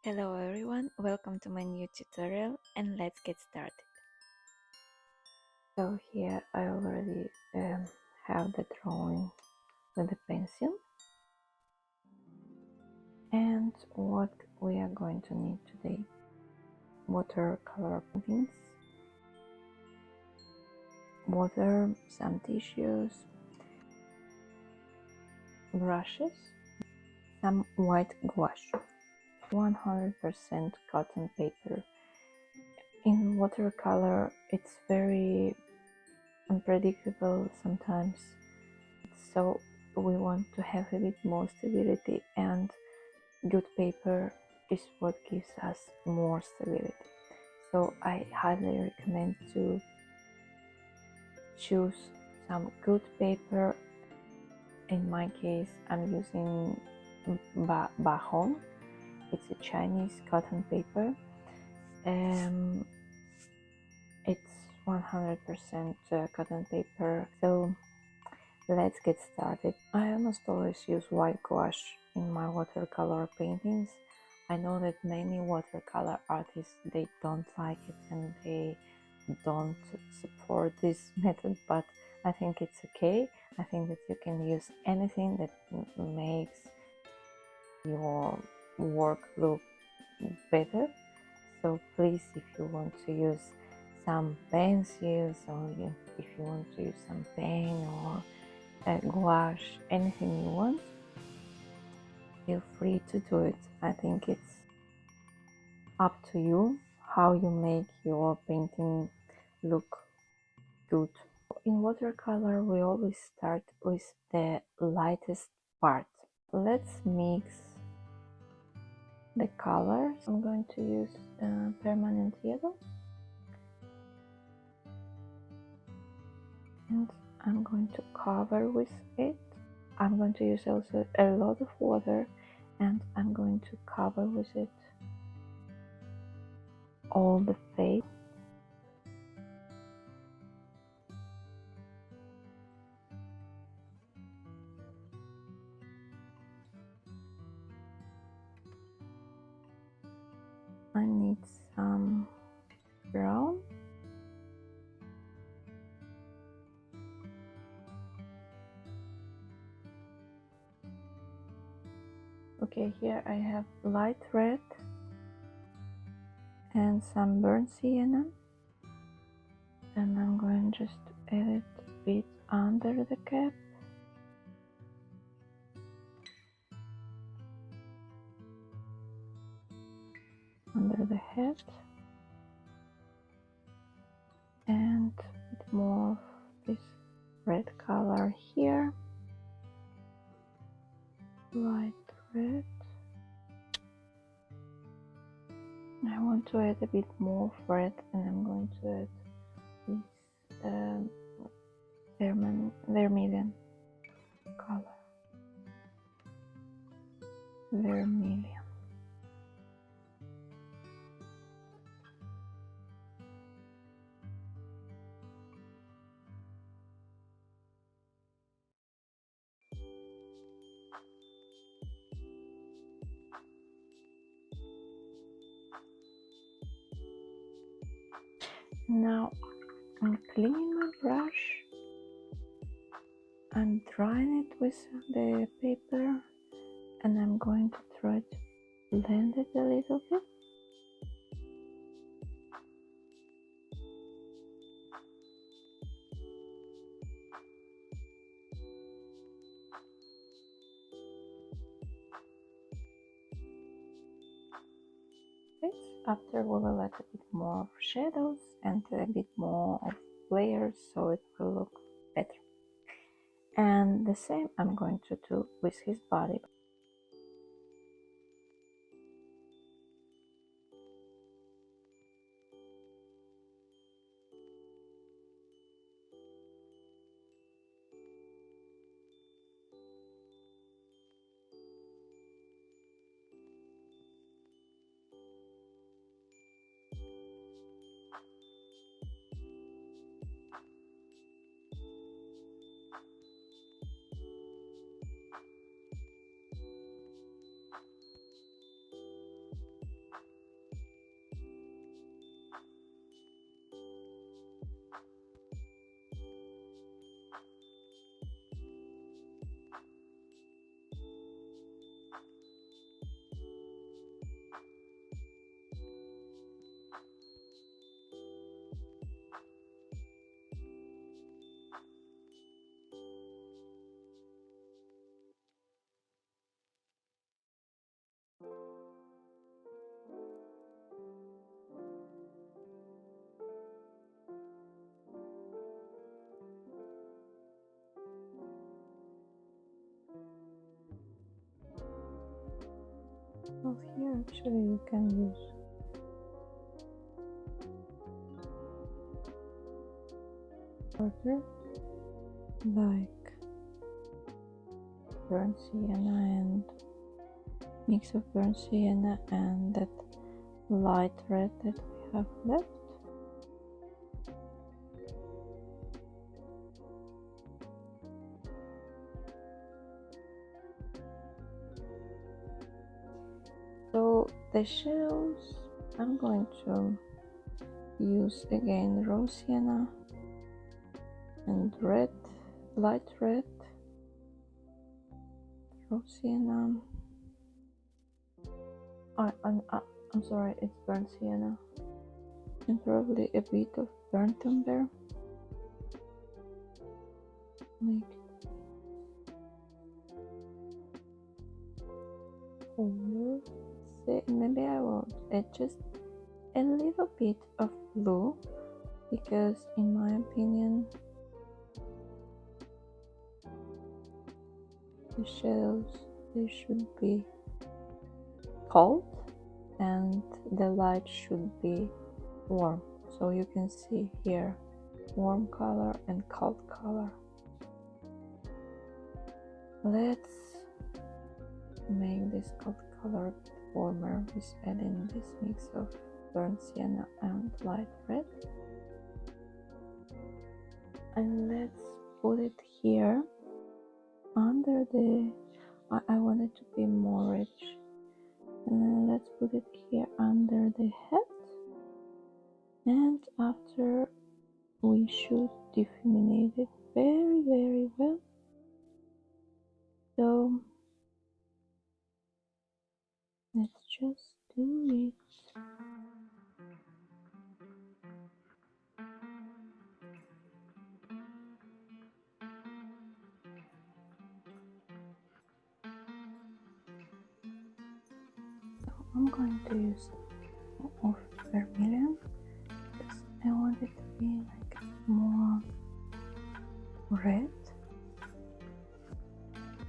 Hello everyone, welcome to my new tutorial and let's get started. So here I already have the drawing with the pencil, and what we are going to need today: watercolor paintings, water, some tissues, brushes, some white gouache, 100% cotton paper. In watercolor it's very unpredictable sometimes, so we want to have a bit more stability, and good paper is what gives us more stability. So I highly recommend to choose some good paper. In my case I'm using Bahon. It's a Chinese cotton paper. It's 100% cotton paper. So let's get started. I almost always use white gouache in my watercolor paintings. I know that many watercolor artists, they don't like it and they don't support this method, but I think it's okay. I think that you can use anything that makes your work look better. So please, if you want to use some pencils, or if you want to use some pen or gouache, anything you want, feel free to do it. I think it's up to you how you make your painting look good. In watercolor we always start with the lightest part. Let's mix the colors. I'm going to use permanent yellow, and I'm going to cover with it. I'm going to use also a lot of water, and I'm going to cover with it all the face. I need some brown. Okay, here I have light red and some burnt sienna, and I'm going just to add it a bit under the cap. Under the head, and a bit more of this red color here, light red. I want to add a bit more of red, and I'm going to add this vermilion color. Vermilion. Now I'm cleaning my brush. I'm drying it with the paper, and I'm going to try to blend it a little bit. After we will add a bit more of shadows and a bit more of layers, so it will look better. And the same I'm going to do with his body. here actually you can use water like burnt sienna and mix of burnt sienna and that light red that we have left. So the shadows I'm going to use again raw sienna and red, light red, raw sienna. I'm sorry, it's burnt sienna and probably a bit of burnt umber. Make over. See, maybe I will add just a little bit of blue because in my opinion the shadows, they should be cold and the light should be warm. So you can see here warm color and cold color. Let's make this cold color a bit warmer with adding this mix of burnt sienna and light red. And let's put it here under the, I want it to be more rich. And then let's put it here under the head. And after we should difuminate it very well. So let's just do it. So I'm going to use of vermilion because I want it to be like more red,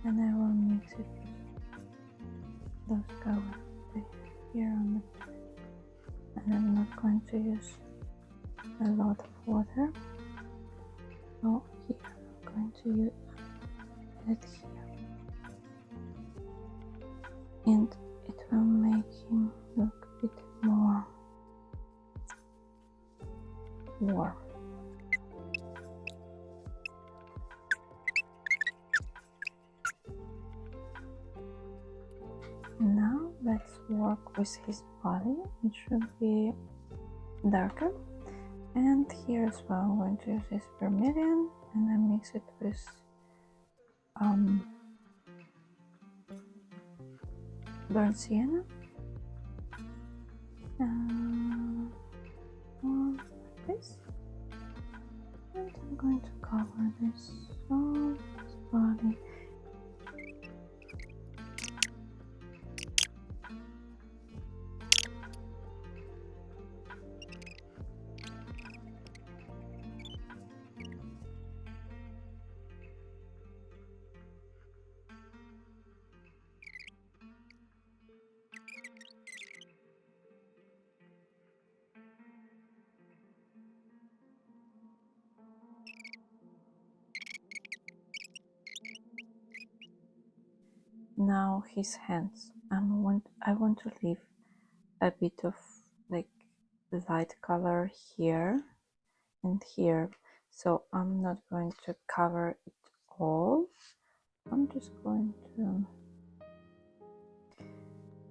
and I will mix it with those colors here on the plate. And I'm not going to use a lot of water. So here I'm going to use it here, and it will make him look a bit more warm. Now let's work with his body. It should be darker, and here as well I'm going to use this vermilion and then mix it with burnt sienna like this, and I'm going to cover this whole body. Now his hands. I want to leave a bit of like light color here and here, so I'm not going to cover it all. I'm just going to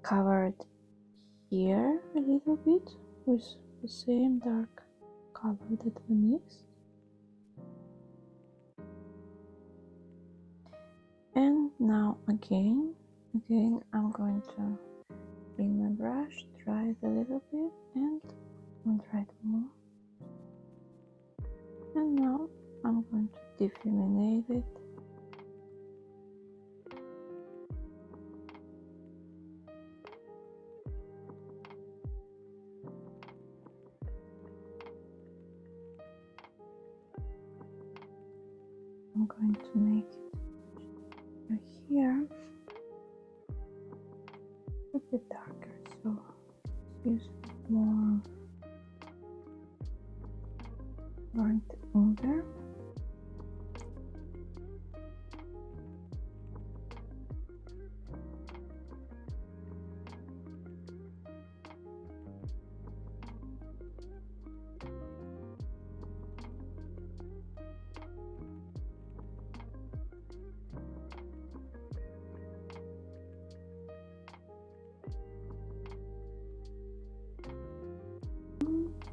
cover it here a little bit with the same dark color that we mixed. And now again I'm going to bring my brush, dry it a little bit, and I'll dry it more. And now I'm going to difuminate it. I'm going to make it right here a bit darker. use more burnt umber.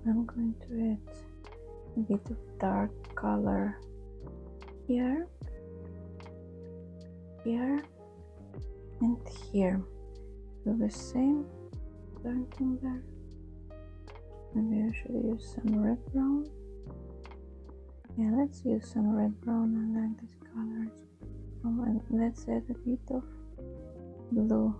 I'm going to add a bit of dark color here, here, and here. Do the same burnt umber. Maybe I should use some red brown. Yeah, let's use some red brown. I like these colors. And let's add a bit of blue.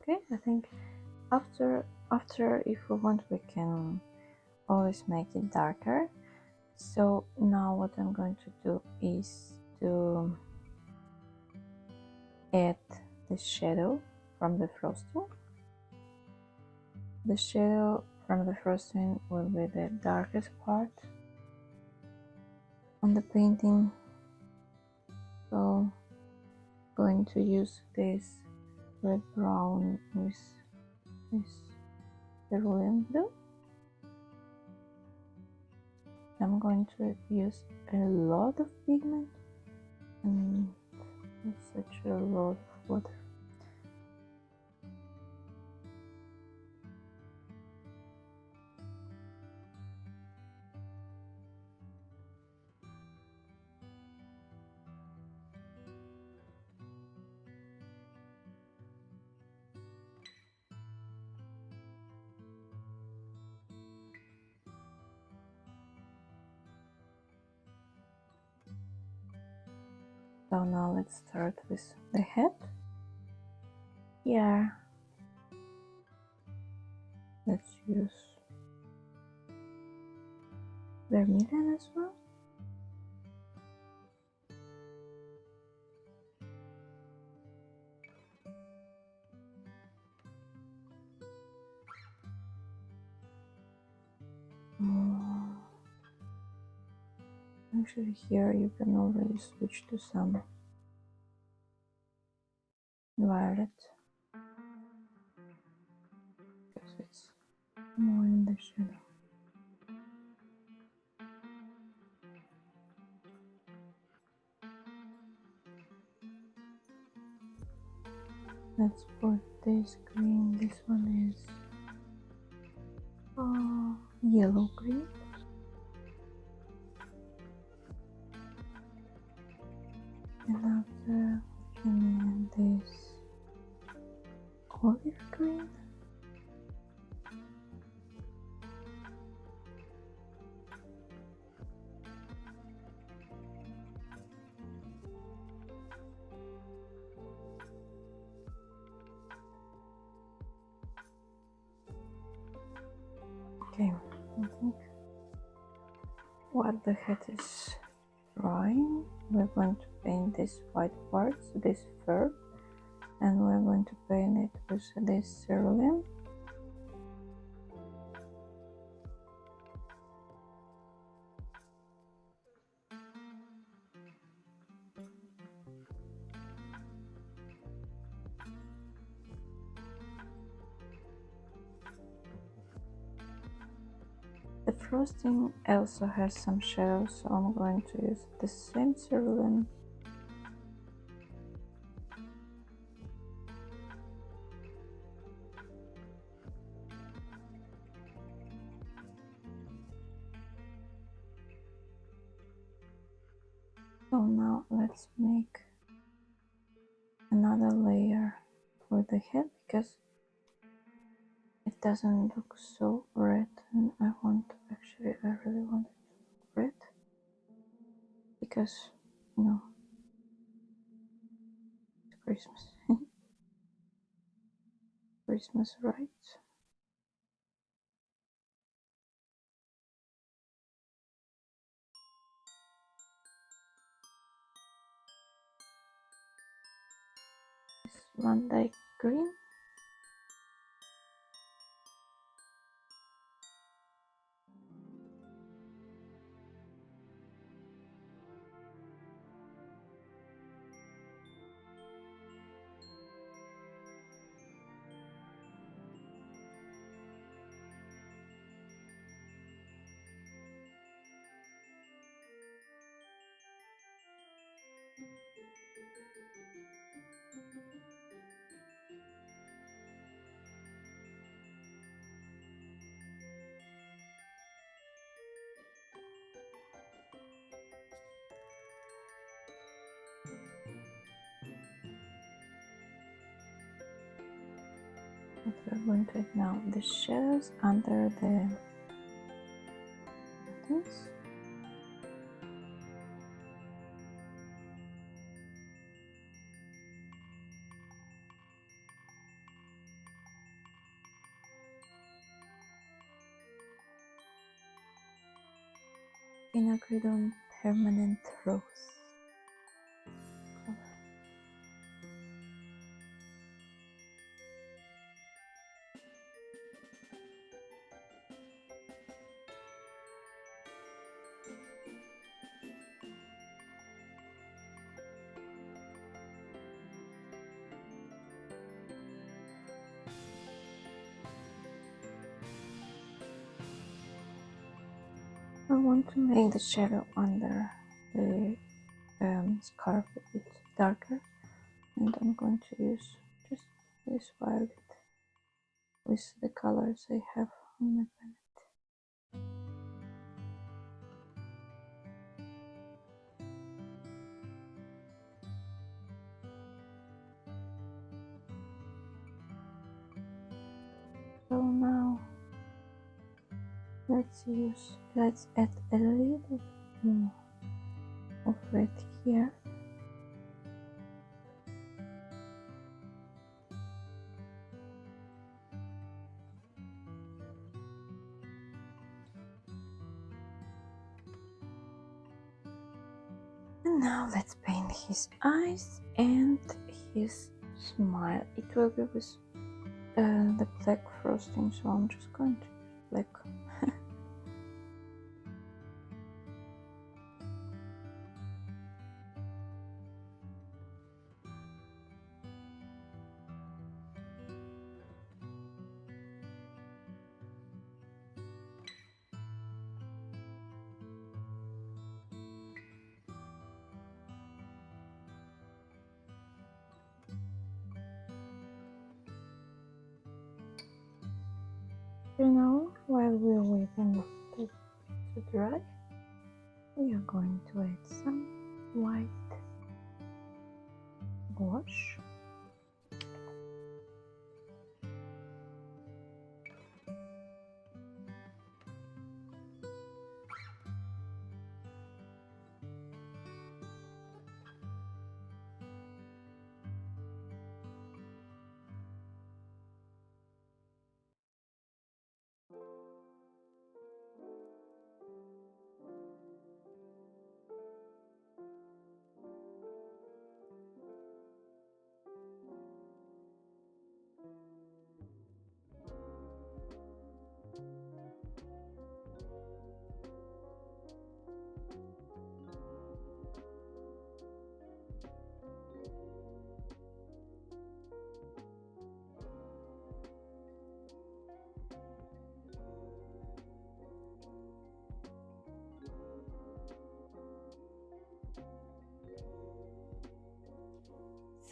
Okay, I think after if we want, we can always make it darker. So now what I'm going to do is to add the shadow from the frosting. The shadow from the frosting will be the darkest part on the painting. So I'm going to use this red brown with this cerulean blue. I'm going to use a lot of pigment and such a lot of water. So now let's start with the head. Here, let's use vermilion as well. Actually, here you can already switch to some violet because it's more in the shadow. Let's put this green. This one is yellow green. And after we can add this olive green. Okay, I think while the head is drying, we're going to paint this white part, so this fur, and we're going to paint it with this cerulean. frosting also has some shadows, so I'm going to use the same cerulean. So now let's make another layer for the head, because it doesn't look so red, and I really want it red, because you know, it's Christmas. Christmas, right? This Van Dyke green. What we're going to add now, the shadows under the buttons. Quinacridone permanent rose color. I want to make the shadow under the scarf a bit darker, and I'm going to use just this violet with the colors I have on my palette. So now let's add a little bit more of red here. And now let's paint his eyes and his smile. It will be with the black frosting, so I'm just going to use black. So now, while we're waiting to dry, we are going to add some white gouache.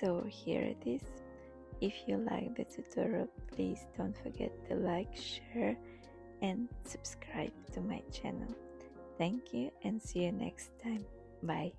So here it is. If you like the tutorial, please don't forget to like, share and subscribe to my channel. Thank you and see you next time. Bye.